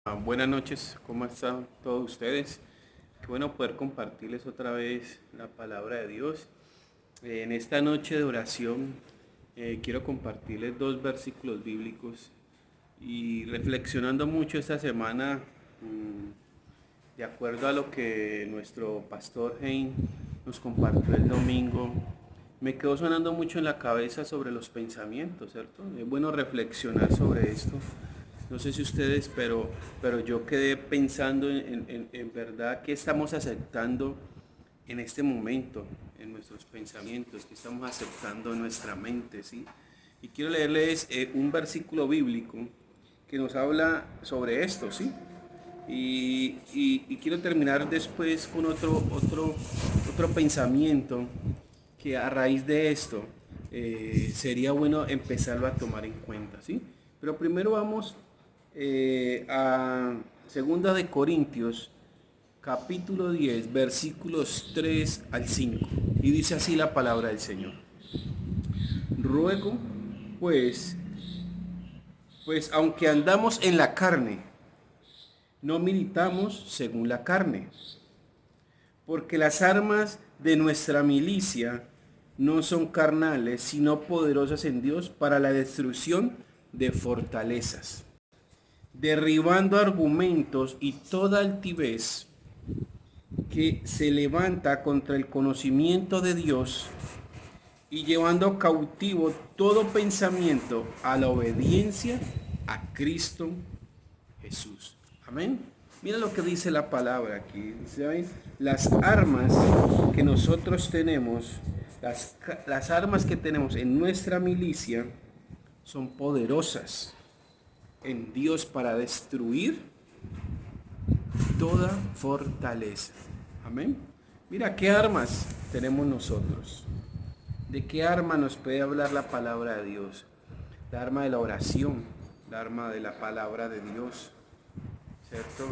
Buenas noches, ¿cómo están todos ustedes? Qué bueno poder compartirles otra vez la palabra de Dios. En esta noche de oración quiero compartirles dos versículos bíblicos y reflexionando mucho esta semana, de acuerdo a lo que nuestro pastor Hein nos compartió el domingo, me quedó sonando mucho en la cabeza sobre los pensamientos, ¿cierto? Es bueno reflexionar sobre esto. No sé si ustedes, pero yo quedé pensando en verdad qué estamos aceptando en este momento, en nuestros pensamientos, qué estamos aceptando en nuestra mente, ¿sí? Y quiero leerles un versículo bíblico que nos habla sobre esto, ¿sí? Y quiero terminar después con otro pensamiento que a raíz de esto sería bueno empezarlo a tomar en cuenta, ¿sí? Pero primero vamos a Segunda de Corintios, capítulo 10 versículos 3 al 5. Y dice así la palabra del Señor. Ruego, pues, pues aunque andamos en la carne, no militamos según la carne, porque las armas de nuestra milicia no son carnales, sino poderosas en Dios para la destrucción de fortalezas, derribando argumentos y toda altivez que se levanta contra el conocimiento de Dios y llevando cautivo todo pensamiento a la obediencia a Cristo Jesús. Amén. Mira lo que dice la palabra aquí. ¿Saben? Las armas que nosotros tenemos, las armas que tenemos en nuestra milicia son poderosas en Dios para destruir toda fortaleza. Amén. Mira qué armas tenemos nosotros. ¿De qué arma nos puede hablar la palabra de Dios? La arma de la oración, la arma de la palabra de Dios, ¿cierto?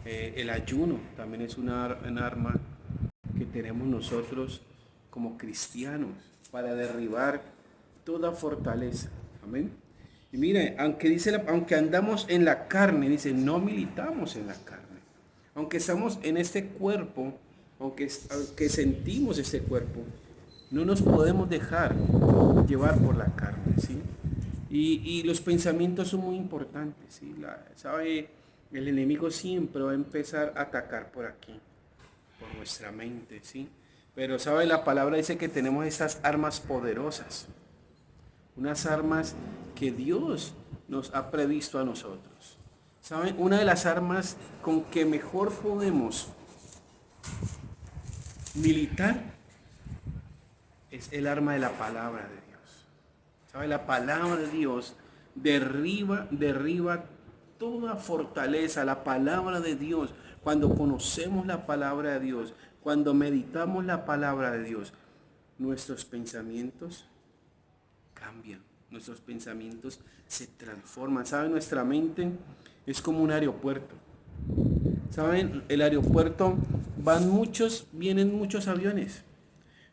El ayuno también es un arma que tenemos nosotros como cristianos para derribar toda fortaleza. Amén. Y mire, aunque andamos en la carne, dice, no militamos en la carne. Aunque estamos en este cuerpo, aunque sentimos este cuerpo, no nos podemos dejar llevar por la carne, ¿sí? Y los pensamientos son muy importantes, ¿sí? ¿Sabe? El enemigo siempre va a empezar a atacar por aquí, por nuestra mente, ¿sí? Pero, ¿sabe? La palabra dice que tenemos estas armas poderosas, unas armas que Dios nos ha previsto a nosotros. ¿Saben? Una de las armas con que mejor podemos militar es el arma de la palabra de Dios. ¿Sabe? La palabra de Dios derriba toda fortaleza. La palabra de Dios, cuando conocemos la palabra de Dios, cuando meditamos la palabra de Dios, nuestros pensamientos cambian, nuestros pensamientos se transforman. ¿Saben? Nuestra mente es como un aeropuerto. ¿Saben? El aeropuerto vienen muchos aviones.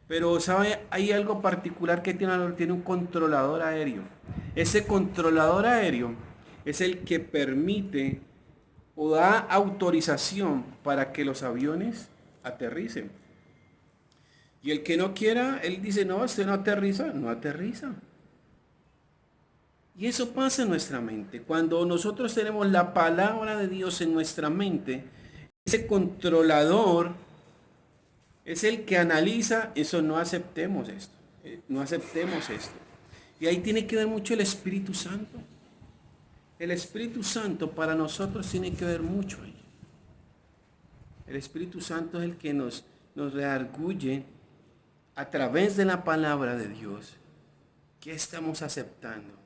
Pero, ¿sabe? Hay algo particular que tiene un controlador aéreo. Ese controlador aéreo es el que permite o da autorización para que los aviones aterricen. Y el que no quiera, él dice, no, usted no aterriza, no aterriza. Y eso pasa en nuestra mente. Cuando nosotros tenemos la palabra de Dios en nuestra mente, ese controlador es el que analiza, eso no aceptemos esto, no aceptemos esto. Y ahí tiene que ver mucho el Espíritu Santo. El Espíritu Santo para nosotros tiene que ver mucho ahí. El Espíritu Santo es el que nos redarguye a través de la palabra de Dios. ¿Qué estamos aceptando?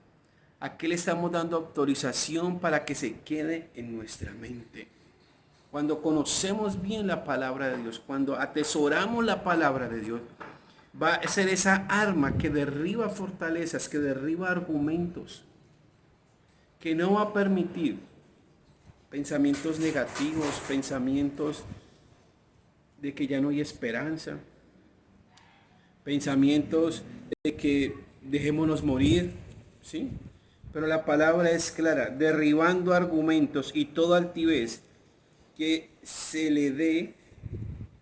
¿A qué le estamos dando autorización para que se quede en nuestra mente? Cuando conocemos bien la palabra de Dios, cuando atesoramos la palabra de Dios, va a ser esa arma que derriba fortalezas, que derriba argumentos, que no va a permitir pensamientos negativos, pensamientos de que ya no hay esperanza, pensamientos de que dejémonos morir, ¿sí? Pero la palabra es clara, derribando argumentos y toda altivez que se le dé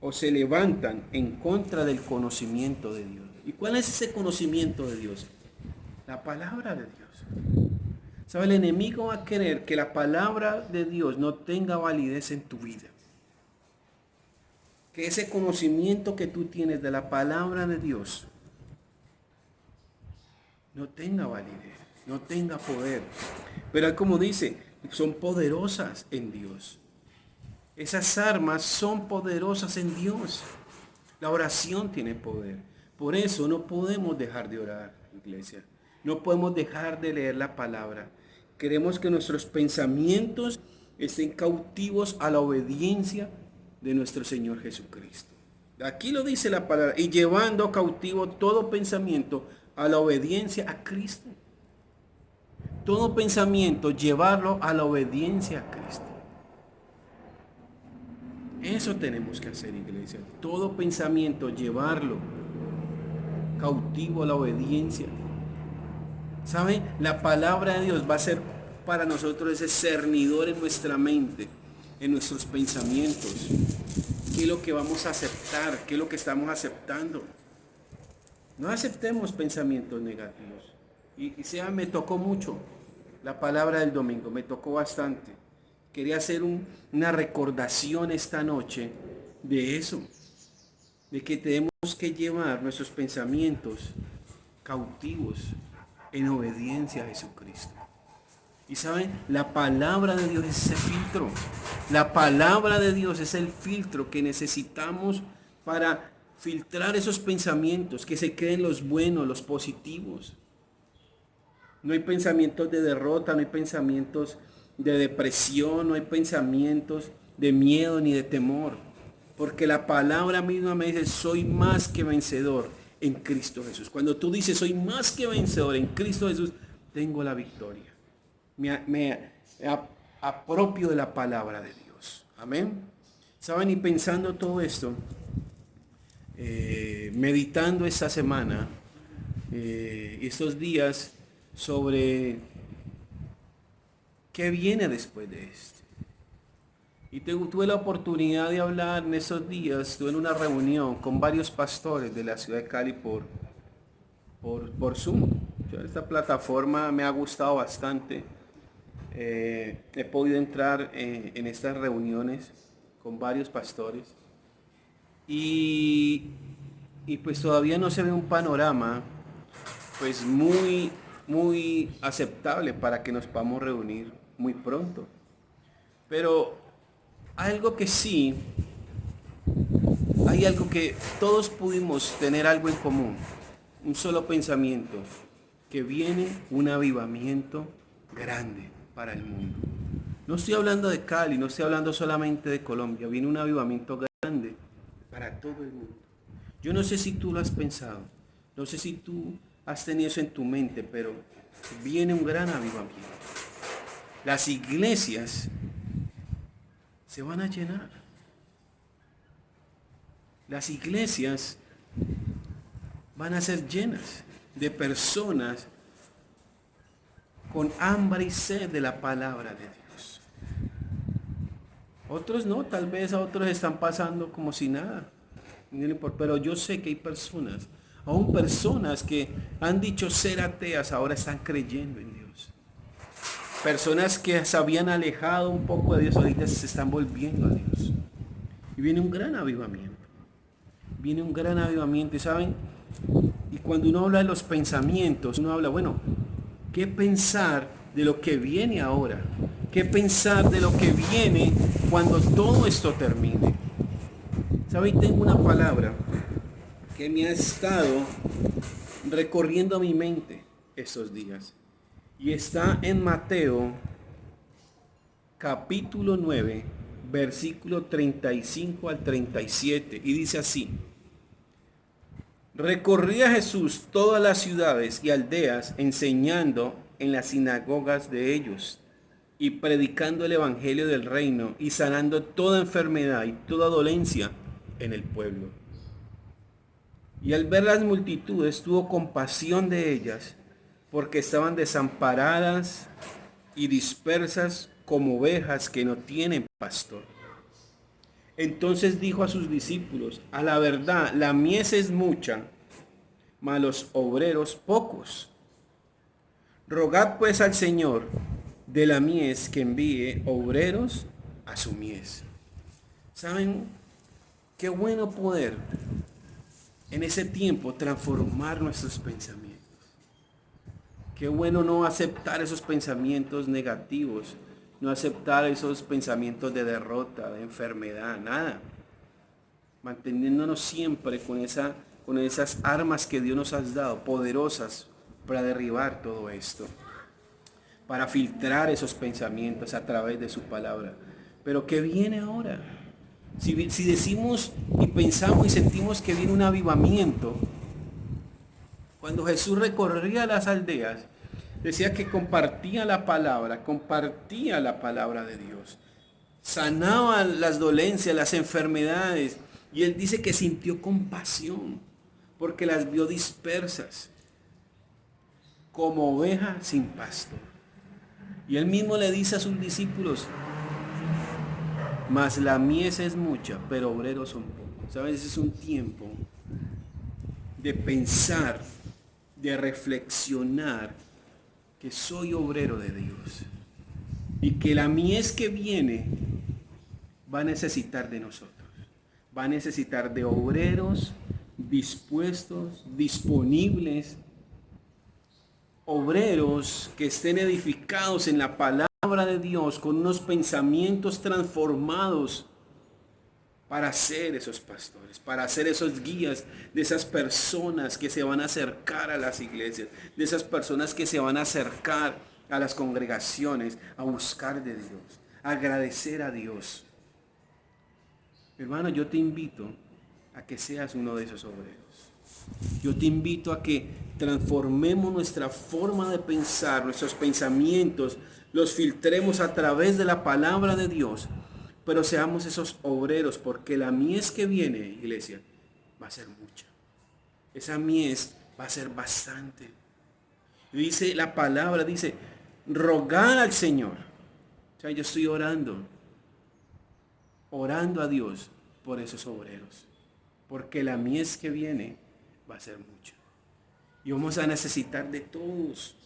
o se levantan en contra del conocimiento de Dios. ¿Y cuál es ese conocimiento de Dios? La palabra de Dios. ¿Sabe? El enemigo va a querer que la palabra de Dios no tenga validez en tu vida. Que ese conocimiento que tú tienes de la palabra de Dios no tenga validez, no tenga poder. Pero como dice, son poderosas en Dios. Esas armas son poderosas en Dios. La oración tiene poder. Por eso no podemos dejar de orar, iglesia. No podemos dejar de leer la palabra. Queremos que nuestros pensamientos estén cautivos a la obediencia de nuestro Señor Jesucristo. Aquí lo dice la palabra, y llevando cautivo todo pensamiento a la obediencia a Cristo. Todo pensamiento, llevarlo a la obediencia a Cristo. Eso tenemos que hacer, iglesia. Todo pensamiento, llevarlo cautivo a la obediencia. ¿Saben? La palabra de Dios va a ser para nosotros ese cernidor en nuestra mente, en nuestros pensamientos. ¿Qué es lo que vamos a aceptar? ¿Qué es lo que estamos aceptando? No aceptemos pensamientos negativos. Me tocó mucho la palabra del domingo, me tocó bastante. Quería hacer una recordación esta noche de eso, de que tenemos que llevar nuestros pensamientos cautivos en obediencia a Jesucristo. Y saben, la palabra de Dios es ese filtro. La palabra de Dios es el filtro que necesitamos para filtrar esos pensamientos, que se queden los buenos, los positivos. No hay pensamientos de derrota, no hay pensamientos de depresión, no hay pensamientos de miedo ni de temor. Porque la palabra misma me dice, soy más que vencedor en Cristo Jesús. Cuando tú dices, soy más que vencedor en Cristo Jesús, tengo la victoria. Me apropio de la palabra de Dios. Amén. ¿Saben? Y pensando todo esto, meditando esta semana, estos días, sobre qué viene después de esto. Y tuve la oportunidad de hablar en esos días, estuve en una reunión con varios pastores de la ciudad de Cali por Zoom. Esta plataforma me ha gustado bastante. He podido entrar en estas reuniones con varios pastores. Y pues todavía no se ve un panorama pues muy aceptable para que nos podamos reunir muy pronto. Pero algo que sí, hay algo que todos pudimos tener algo en común, un solo pensamiento, que viene un avivamiento grande para el mundo. No estoy hablando de Cali, no estoy hablando solamente de Colombia, viene un avivamiento grande para todo el mundo. Yo no sé si tú lo has pensado, no sé si tú has tenido eso en tu mente, pero viene un gran avivamiento. Las iglesias se van a llenar. Las iglesias van a ser llenas de personas con hambre y sed de la palabra de Dios. Otros no, tal vez a otros están pasando como si nada. Pero yo sé que hay personas, aún personas que han dicho ser ateas, ahora están creyendo en Dios. Personas que se habían alejado un poco de Dios, ahorita se están volviendo a Dios. Y viene un gran avivamiento. Viene un gran avivamiento, ¿y saben? Y cuando uno habla de los pensamientos, uno habla, bueno, ¿qué pensar de lo que viene ahora? ¿Qué pensar de lo que viene cuando todo esto termine? ¿Saben? Tengo una palabra que me ha estado recorriendo mi mente estos días. Y está en Mateo capítulo 9, versículo 35 al 37. Y dice así: recorría Jesús todas las ciudades y aldeas, enseñando en las sinagogas de ellos y predicando el evangelio del reino y sanando toda enfermedad y toda dolencia en el pueblo. Y al ver las multitudes tuvo compasión de ellas, porque estaban desamparadas y dispersas como ovejas que no tienen pastor. Entonces dijo a sus discípulos: a la verdad, la mies es mucha, mas los obreros pocos. Rogad pues al Señor de la mies que envíe obreros a su mies. ¿Saben qué bueno poder en ese tiempo transformar nuestros pensamientos? Qué bueno no aceptar esos pensamientos negativos, no aceptar esos pensamientos de derrota, de enfermedad, nada. Manteniéndonos siempre con esas armas que Dios nos ha dado, poderosas para derribar todo esto, para filtrar esos pensamientos a través de su palabra. Pero ¿qué viene ahora? Si decimos y pensamos y sentimos que viene un avivamiento, cuando Jesús recorría las aldeas, decía que compartía la palabra de Dios. Sanaba las dolencias, las enfermedades. Y él dice que sintió compasión porque las vio dispersas como ovejas sin pastor. Y él mismo le dice a sus discípulos: mas la mies es mucha, pero obreros son pocos. ¿Sabes? Es un tiempo de pensar, de reflexionar que soy obrero de Dios y que la mies que viene va a necesitar de nosotros, va a necesitar de obreros dispuestos, disponibles, obreros que estén edificados en la palabra de Dios, con unos pensamientos transformados para ser esos pastores, para ser esos guías de esas personas que se van a acercar a las iglesias, de esas personas que se van a acercar a las congregaciones, a buscar de Dios, a agradecer a Dios. Hermano, yo te invito a que seas uno de esos obreros. Yo te invito a que transformemos nuestra forma de pensar, nuestros pensamientos, los filtremos a través de la palabra de Dios, pero seamos esos obreros, porque la mies que viene, iglesia, va a ser mucha. Esa mies va a ser bastante. Dice la palabra, dice, rogar al Señor. O sea, yo estoy orando a Dios por esos obreros, porque la mies que viene va a ser mucha. Y vamos a necesitar de todos.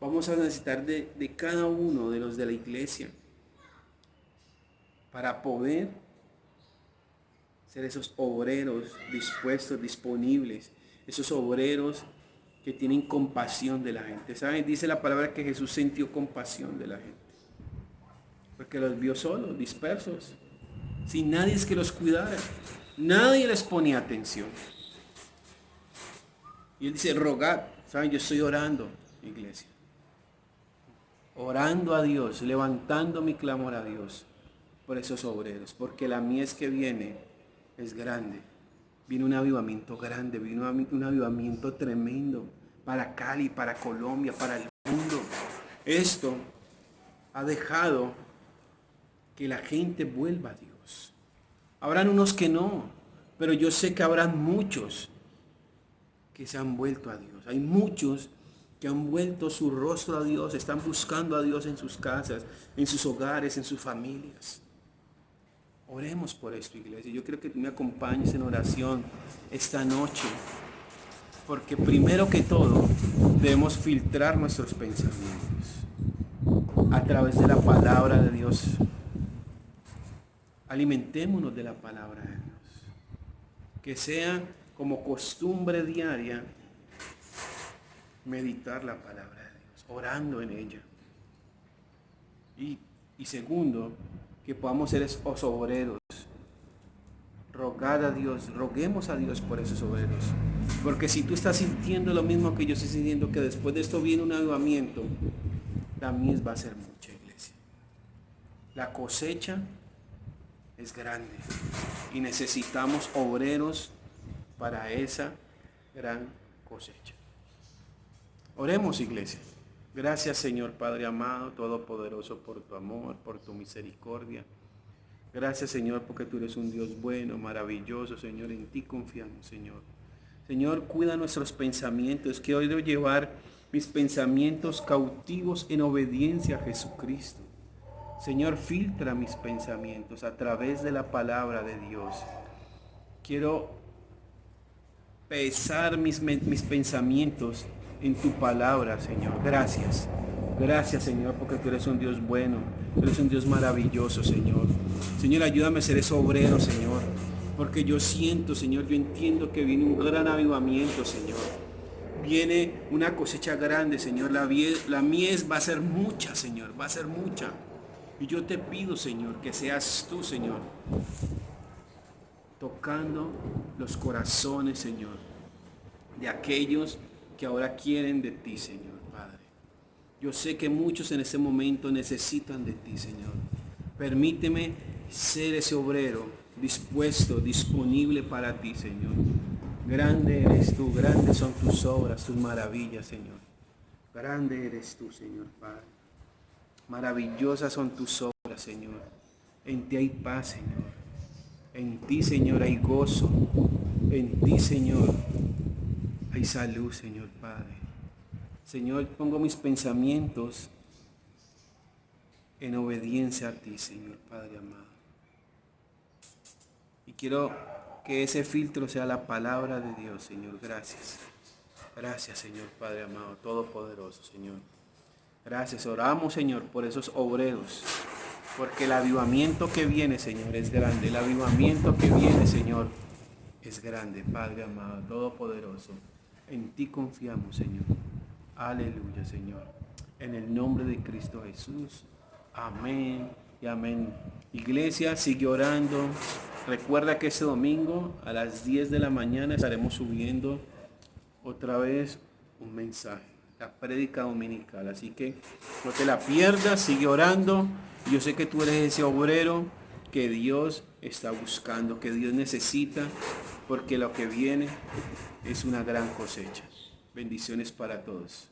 Vamos a necesitar de cada uno de los de la iglesia para poder ser esos obreros dispuestos, disponibles, esos obreros que tienen compasión de la gente. ¿Saben? Dice la palabra que Jesús sintió compasión de la gente, porque los vio solos, dispersos, sin nadie que los cuidara. Nadie les ponía atención. Y él dice, rogad. ¿Saben? Yo estoy orando, iglesia. Orando a Dios, levantando mi clamor a Dios por esos obreros, porque la mies que viene es grande. Viene un avivamiento grande, viene un avivamiento tremendo para Cali, para Colombia, para el mundo. Esto ha dejado que la gente vuelva a Dios. Habrán unos que no, pero yo sé que habrán muchos que se han vuelto a Dios. Hay muchos que han vuelto su rostro a Dios, están buscando a Dios en sus casas, en sus hogares, en sus familias. Oremos por esto, iglesia. Yo quiero que tú me acompañes en oración esta noche, porque primero que todo debemos filtrar nuestros pensamientos a través de la palabra de Dios. Alimentémonos de la palabra de Dios. Que sea como costumbre diaria meditar la palabra de Dios, orando en ella. Y segundo, que podamos ser esos obreros. Rogar a Dios, roguemos a Dios por esos obreros. Porque si tú estás sintiendo lo mismo que yo estoy sintiendo, que después de esto viene un avivamiento, también va a ser mucha, iglesia. La cosecha es grande y necesitamos obreros para esa gran cosecha. Oremos, iglesia. Gracias, Señor Padre amado, todopoderoso, por tu amor, por tu misericordia. Gracias, Señor, porque tú eres un Dios bueno, maravilloso, Señor. En ti confiamos, Señor. Señor, cuida nuestros pensamientos. Quiero llevar mis pensamientos cautivos en obediencia a Jesucristo. Señor, filtra mis pensamientos a través de la palabra de Dios. Quiero pesar mis pensamientos en tu palabra, Señor. Gracias. Gracias, Señor, porque tú eres un Dios bueno. Tú eres un Dios maravilloso, Señor. Señor, ayúdame a ser ese obrero, Señor. Porque yo siento, Señor, yo entiendo que viene un gran avivamiento, Señor. Viene una cosecha grande, Señor. La mies va a ser mucha, Señor. Va a ser mucha. Y yo te pido, Señor, que seas tú, Señor, tocando los corazones, Señor, de aquellos que ahora quieren de ti, Señor, Padre. Yo sé que muchos en este momento necesitan de ti, Señor. Permíteme ser ese obrero dispuesto, disponible para ti, Señor. Grande eres tú, grandes son tus obras, tus maravillas, Señor. Grande eres tú, Señor, Padre. Maravillosas son tus obras, Señor. En ti hay paz, Señor. En ti, Señor, hay gozo. En ti, Señor, hay salud, Señor Padre. Señor, pongo mis pensamientos en obediencia a ti, Señor Padre amado. Y quiero que ese filtro sea la palabra de Dios, Señor. Gracias. Gracias, Señor Padre amado, todopoderoso, Señor. Gracias. Oramos, Señor, por esos obreros. Porque el avivamiento que viene, Señor, es grande. El avivamiento que viene, Señor, es grande. Padre amado, todopoderoso. En ti confiamos, Señor. Aleluya, Señor. En el nombre de Cristo Jesús. Amén y amén. Iglesia, sigue orando. Recuerda que este domingo a las 10 de la mañana estaremos subiendo otra vez un mensaje, la prédica dominical. Así que no te la pierdas, sigue orando. Yo sé que tú eres ese obrero que Dios está buscando, que Dios necesita, porque lo que viene es una gran cosecha. Bendiciones para todos.